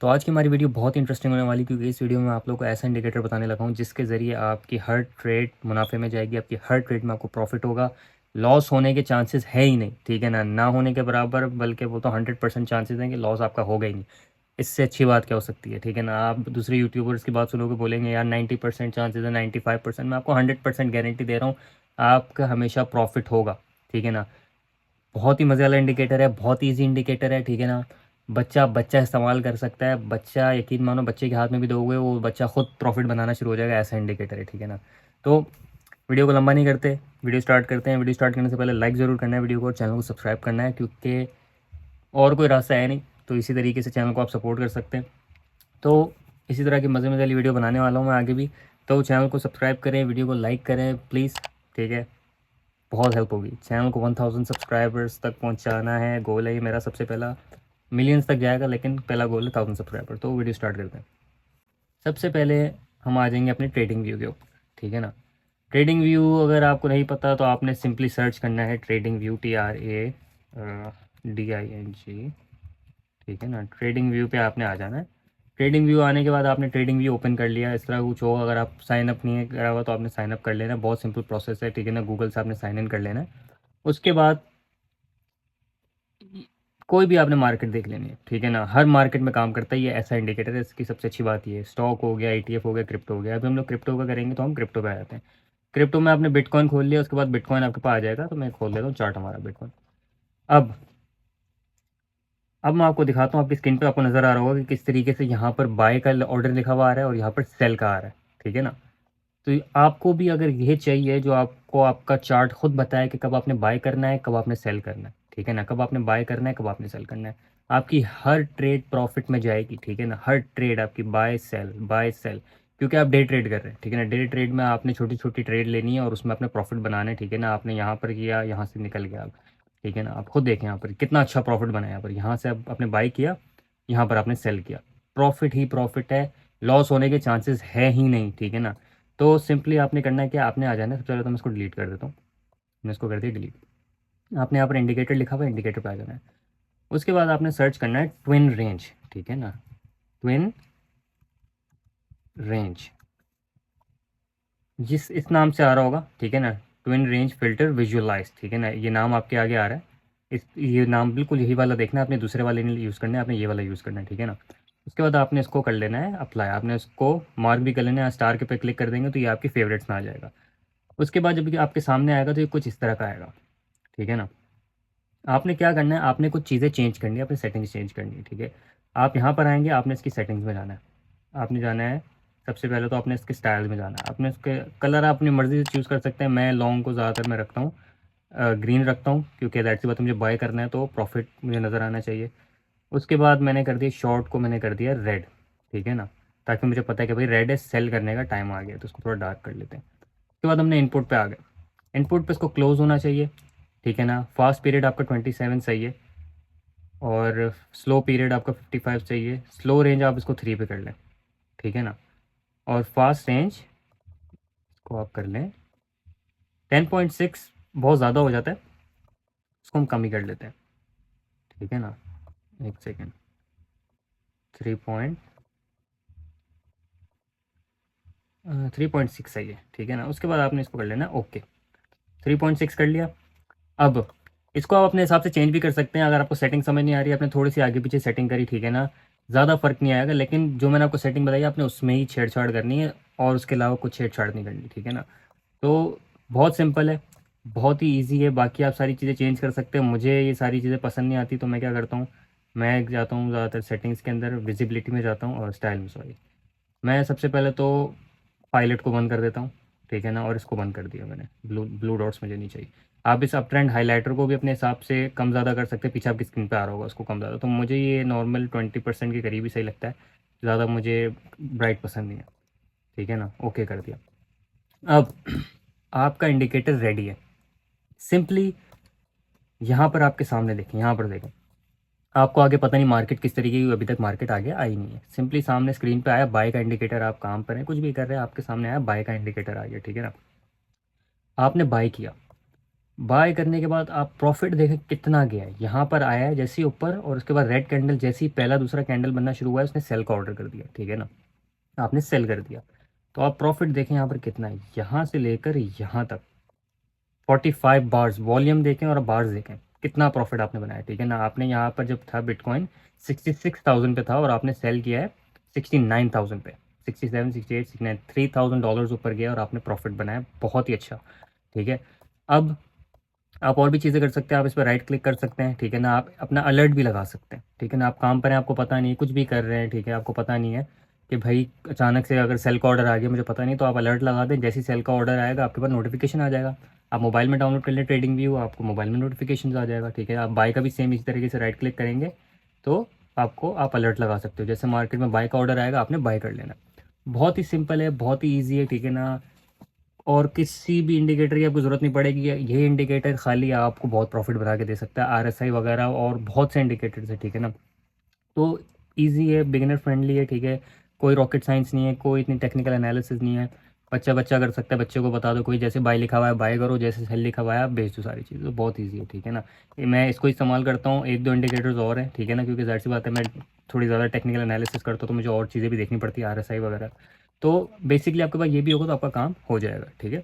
तो आज की हमारी वीडियो बहुत ही इंटरेस्टिंग होने वाली, क्योंकि इस वीडियो में आप लोगों को ऐसा इंडिकेटर बताने लगा हूँ जिसके ज़रिए आपकी हर ट्रेड मुनाफे में जाएगी, आपकी हर ट्रेड में आपको प्रॉफिट होगा। लॉस होने के चांसेस है ही नहीं, ठीक है ना होने के बराबर, बल्कि वो तो 100% चांसेस हैं कि लॉस आपका होगा ही नहीं। इससे अच्छी बात क्या हो सकती है, ठीक है ना। आप दूसरे यूट्यूबर्स की बात सुनोगे, बोलेंगे यार 90% चांसेस है, 95%। मैं आपको 100% गारंटी दे रहा हूँ, आपका हमेशा प्रॉफिट होगा, ठीक है ना। बहुत ही मज़े वाला इंडिकेटर है, बहुत ईजी इंडिकेटर है, ठीक है ना। बच्चा बच्चा इस्तेमाल कर सकता है, बच्चा यकीन मानो बच्चे के हाथ में भी दोगे वो बच्चा खुद प्रॉफिट बनाना शुरू हो जाएगा, ऐसा इंडिकेटर है, ठीक है ना। तो वीडियो को लंबा नहीं करते, वीडियो स्टार्ट करते हैं। वीडियो स्टार्ट करने से पहले लाइक ज़रूर करना है वीडियो को, और चैनल को सब्सक्राइब करना है, क्योंकि और कोई रास्ता है नहीं। तो इसी तरीके से चैनल को आप सपोर्ट कर सकते हैं। तो इसी तरह की मज़े वाली वीडियो बनाने वाला हूँ मैं आगे भी। तो चैनल को सब्सक्राइब करें, वीडियो को लाइक करें प्लीज़, ठीक है। बहुत हेल्प होगी। चैनल को 1000 सब्सक्राइबर्स तक पहुंचाना है, गोल है ये मेरा सबसे पहला। मिलियंस तक जाएगा, लेकिन पहला गोल है 1000 सब्सक्राइबर। तो वीडियो स्टार्ट करते हैं। सबसे पहले हम आ जाएंगे अपने ट्रेडिंग व्यू के ऊपर, ठीक है ना। ट्रेडिंग व्यू अगर आपको नहीं पता तो आपने सिंपली सर्च करना है ट्रेडिंग व्यू, TRADING, ठीक है ना। ट्रेडिंग व्यू पे आपने आ जाना है। ट्रेडिंग व्यू आने के बाद आपने ट्रेडिंग व्यू ओपन कर लिया, इस तरह कुछ होगा। अगर आप साइन अप नहीं करा हुआ तो आपने साइन अप कर लेना, बहुत सिंपल प्रोसेस है, ठीक है ना। गूगल से आपने साइन इन कर लेना है। उसके बाद कोई भी आपने मार्केट देख लेनी है, ठीक है ना। हर मार्केट में काम करता है ये, ऐसा इंडिकेटर है। इसकी सबसे अच्छी बात ये है, स्टॉक हो गया, ETF हो गया, क्रिप्टो हो गया। अभी हम लोग क्रिप्टो का करेंगे, तो हम क्रिप्टो पे आ जाते हैं। क्रिप्टो में आपने बिटकॉइन खोल लिया, उसके बाद बिटकॉइन आपके पास आ जाएगा। तो मैं खोल देता हूँ चार्ट हमारा बिटकॉइन। अब अब मैं आपको दिखाता हूँ, आपकी स्क्रीन पे आपको नज़र आ रहा होगा कि किस तरीके से यहाँ पर बाय का ऑर्डर लिखा हुआ आ रहा है और यहाँ पर सेल का आ रहा है, ठीक है ना। तो आपको भी अगर ये चाहिए जो आपको आपका चार्ट खुद बताए कि कब आपने बाय करना है, कब आपने सेल करना है, ठीक है ना। कब आपने बाय करना है, कब आपने सेल करना है। आपकी हर ट्रेड प्रॉफिट में जाएगी, ठीक है ना। हर ट्रेड आपकी बाय सेल बाय सेल, क्योंकि आप डे ट्रेड कर रहे हैं, ठीक है ना। डे ट्रेड में आपने छोटी छोटी ट्रेड लेनी है और उसमें अपने प्रॉफिट बनाना है, ठीक है ना। आपने यहाँ पर किया, यहाँ से निकल गया आप, ठीक है ना। आप खुद देखें यहाँ पर कितना अच्छा प्रॉफिट बनाया। यहाँ पर यहाँ से आप आपने बाय किया, यहाँ पर आपने सेल किया, प्रॉफिट ही प्रॉफिट है। लॉस होने के चांसेस है ही नहीं, ठीक है ना। तो सिंपली आपने करना है कि आपने आ जाना है। सबसे पहले तो मैं इसको डिलीट कर देता हूँ, मैं इसको कर दिया डिलीट। आपने यहाँ पर इंडिकेटर लिखा हुआ है, इंडिकेटर पे आ जाना है। उसके बाद आपने सर्च करना है ट्विन रेंज, ठीक है ना। ट्विन रेंज, जिस इस नाम से आ रहा होगा, ठीक है ना। ट्विन रेंज फिल्टर विजुअलाइज, ठीक है ना। ये नाम आपके आगे आ रहा है। ये नाम बिल्कुल यही वाला देखना है, आपने दूसरे वाले नहीं यूज़ करना है, आपने ये वाला यूज़ करना है, ठीक है ना। उसके बाद आपने इसको कर लेना है अप्लाई, आपने इसको मार्क भी कर लेना है। स्टार के पे क्लिक कर देंगे तो ये आपकी फेवरेट्स में आ जाएगा। उसके बाद जब ये आपके सामने आएगा तो ये कुछ इस तरह का आएगा, ठीक है ना। आपने क्या करना है, आपने कुछ चीज़ें चेंज करनी है, अपनी सेटिंग्स चेंज करनी है, ठीक है। आप यहाँ पर आएंगे, आपने इसकी सेटिंग्स में जाना है। आपने जाना है सबसे पहले तो आपने इसके स्टाइल में जाना है। आपने इसके कलर आप अपनी मर्ज़ी से चूज़ कर सकते हैं। मैं लॉन्ग को ज़्यादातर मैं रखता हूँ, ग्रीन रखता हूँ, क्योंकि दैट सी बात मुझे बाय करना है तो प्रॉफिट मुझे नज़र आना चाहिए। उसके बाद मैंने कर दिया शॉर्ट को, मैंने कर दिया रेड, ठीक है ना। ताकि मुझे पता है कि भाई रेड है, सेल करने का टाइम आ गया, तो उसको थोड़ा डार्क कर लेते हैं। उसके बाद हमने इनपुट पे आ गए। इनपुट पे इसको क्लोज होना चाहिए, ठीक है ना। फास्ट पीरियड आपका 27 सही है, और स्लो पीरियड आपका 55 चाहिए। स्लो रेंज आप इसको 3 पे कर लें, ठीक है ना। और फास्ट रेंज को आप कर लें 10.6, बहुत ज़्यादा हो जाता है, उसको हम कम ही कर लेते हैं, ठीक है ना। एक सेकेंड, 3.6 सही है, ठीक है ना। उसके बाद आपने इसको कर लेना ओके। 3.6 कर लिया। अब इसको आप अपने हिसाब से चेंज भी कर सकते हैं। अगर आपको सेटिंग समझ नहीं आ रही है, आपने थोड़ी सी आगे पीछे सेटिंग करी, ठीक है ना, ज़्यादा फ़र्क नहीं आएगा। लेकिन जो मैंने आपको सेटिंग बताई आपने उसमें ही छेड़छाड़ करनी है, और उसके अलावा कुछ छेड़छाड़ नहीं करनी, ठीक है ना। तो बहुत सिंपल है, बहुत ही ईजी है। बाकी आप सारी चीज़ें चेंज कर सकते हैं। मुझे ये सारी चीज़ें पसंद नहीं आती, तो मैं क्या करता हूँ, मैं जाता हूँ ज़्यादातर सेटिंग्स के अंदर, विजिबिलिटी में जाता हूँ, और स्टाइल में, सॉरी। मैं सबसे पहले तो पायलट को बंद कर देता हूँ, ठीक है ना। और इसको बंद कर दिया मैंने, ब्लू ब्लू डॉट्स मुझे नहीं चाहिए। आप इस अप ट्रेंड हाईलाइटर को भी अपने हिसाब से कम ज़्यादा कर सकते हैं। पीछे आपकी स्क्रीन पे आ रहा होगा, उसको कम ज़्यादा। तो मुझे ये नॉर्मल 20% के करीब ही सही लगता है, ज़्यादा मुझे ब्राइट पसंद नहीं है, ठीक है ना। ओके कर दिया। अब आपका इंडिकेटर रेडी है। सिंपली यहाँ पर आपके सामने देखें, यहाँ पर देखें। आपको आगे पता नहीं मार्केट किस तरीके की, अभी तक मार्केट आगे आई नहीं है। सिंपली सामने स्क्रीन पे आया बाय का इंडिकेटर, आप काम पर हैं कुछ भी कर रहे हैं, आपके सामने आया बाय का इंडिकेटर आ गया, ठीक है ना। आपने बाय किया, बाय करने के बाद आप प्रॉफिट देखें कितना गया है, यहाँ पर आया है जैसे ही ऊपर, और उसके बाद रेड कैंडल जैसे ही पहला दूसरा कैंडल बनना शुरू हुआ है, उसने सेल का ऑर्डर कर दिया, ठीक है ना, आपने सेल कर दिया। तो आप प्रॉफिट देखें यहाँ पर कितना है, यहाँ से लेकर यहाँ तक 45 बार्स, वॉल्यूम देखें और बार्स देखें कितना प्रॉफिट आपने बनाया, ठीक है ना। आपने यहाँ पर जब था बिटकॉइन 66,000 पे था और आपने सेल किया है 69,000 पे, 67, 68, 69, $3,000 ऊपर गया और आपने प्रॉफिट बनाया, बहुत ही अच्छा, ठीक है। अब आप और भी चीज़ें कर सकते हैं, आप इस पर राइट क्लिक कर सकते हैं, ठीक है ना, आप अपना अलर्ट भी लगा सकते हैं, ठीक है ना। आप काम पर हैं, आपको पता नहीं है, कुछ भी कर रहे हैं, ठीक है, आपको पता नहीं है कि भाई अचानक से अगर सेल का ऑर्डर आ गया, मुझे पता नहीं, तो आप अलर्ट लगा दें, जैसे ही सेल का ऑर्डर आएगा आपके पास नोटिफिकेशन आ जाएगा। आप मोबाइल में डाउनलोड कर लें ट्रेडिंग व्यू, आपको मोबाइल में नोटिफिकेशन आ जाएगा, ठीक है। आप बाय का भी सेम इसी तरीके से राइट क्लिक करेंगे तो आपको आप अलर्ट लगा सकते हो, जैसे मार्केट में बाय का ऑर्डर आएगा आपने बाय कर लेना। बहुत ही सिंपल है, बहुत ही ईजी है, ठीक है ना। और किसी भी इंडिकेटर की आपको ज़रूरत नहीं पड़ेगी, ये इंडिकेटर खाली आपको बहुत प्रॉफिट बना के दे सकता है, आरएसआई वगैरह और बहुत से इंडिकेटर्स है, ठीक है ना। तो इजी है, बिगिनर फ्रेंडली है, ठीक है। कोई रॉकेट साइंस नहीं है, कोई इतनी टेक्निकल एनालिसिस नहीं है, बच्चा बच्चा कर सकता है, बच्चे को बता दो, कोई जैसे बाय लिखा हुआ है बाय करो, जैसे सेल लिखा हुआ है आप बेच दो, सारी चीज़ तो बहुत ईजी है, ठीक है ना। मैं इसको इस्तेमाल करता हूँ, एक दो इंडिकेटर्स और हैं, ठीक है ना, क्योंकि जाहिर सी बात है मैं थोड़ी ज़्यादा टेक्निकल एनालिसिस करता हूँ तो मुझे और चीज़ें भी देखनी पड़ती है, आरएसआई वगैरह। तो बेसिकली आपके पास ये भी होगा तो आपका काम हो जाएगा, ठीक है।